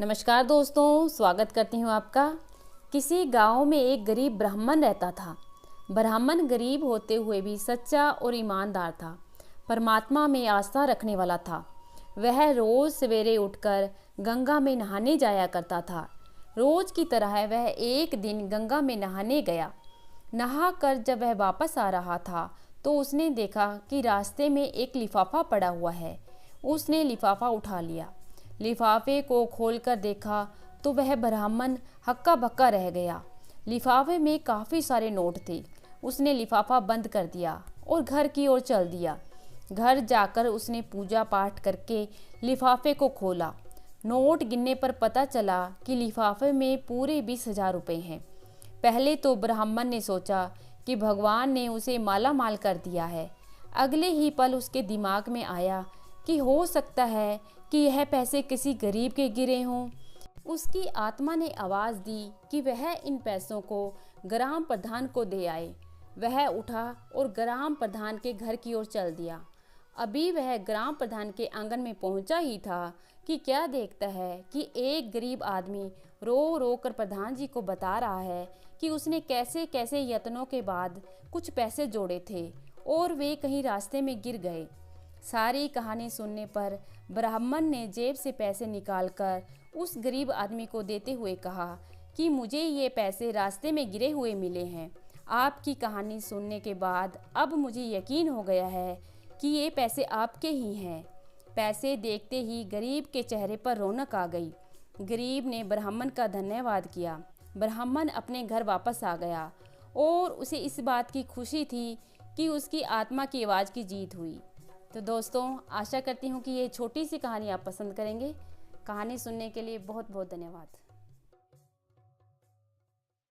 नमस्कार दोस्तों, स्वागत करती हूँ आपका। किसी गांव में एक गरीब ब्राह्मण रहता था। ब्राह्मण गरीब होते हुए भी सच्चा और ईमानदार था। परमात्मा में आस्था रखने वाला था। वह रोज़ सवेरे उठकर गंगा में नहाने जाया करता था। रोज़ की तरह वह एक दिन गंगा में नहाने गया। नहा कर जब वह वापस आ रहा था तो उसने देखा कि रास्ते में एक लिफाफा पड़ा हुआ है। उसने लिफाफा उठा लिया। लिफाफे को खोलकर देखा तो वह ब्राह्मण हक्का बक्का रह गया। लिफाफे में काफ़ी सारे नोट थे। उसने लिफाफा बंद कर दिया और घर की ओर चल दिया। घर जाकर उसने पूजा पाठ करके लिफाफे को खोला। नोट गिनने पर पता चला कि लिफाफे में पूरे 20,000 रुपये हैं। पहले तो ब्राह्मण ने सोचा कि भगवान ने उसे माला माल कर दिया है। अगले ही पल उसके दिमाग में आया कि हो सकता है कि यह पैसे किसी गरीब के गिरे हों। उसकी आत्मा ने आवाज़ दी कि वह इन पैसों को ग्राम प्रधान को दे आए। वह उठा और ग्राम प्रधान के घर की ओर चल दिया। अभी वह ग्राम प्रधान के आंगन में पहुंचा ही था कि क्या देखता है कि एक गरीब आदमी रो रो कर प्रधान जी को बता रहा है कि उसने कैसे कैसे यत्नों के बाद कुछ पैसे जोड़े थे और वे कहीं रास्ते में गिर गए। सारी कहानी सुनने पर ब्राह्मण ने जेब से पैसे निकालकर उस गरीब आदमी को देते हुए कहा कि मुझे ये पैसे रास्ते में गिरे हुए मिले हैं। आपकी कहानी सुनने के बाद अब मुझे यकीन हो गया है कि ये पैसे आपके ही हैं। पैसे देखते ही गरीब के चेहरे पर रौनक आ गई। गरीब ने ब्राह्मण का धन्यवाद किया। ब्राह्मण अपने घर वापस आ गया और उसे इस बात की खुशी थी कि उसकी आत्मा की आवाज़ की जीत हुई। तो दोस्तों, आशा करती हूँ कि ये छोटी सी कहानी आप पसंद करेंगे। कहानी सुनने के लिए बहुत बहुत धन्यवाद।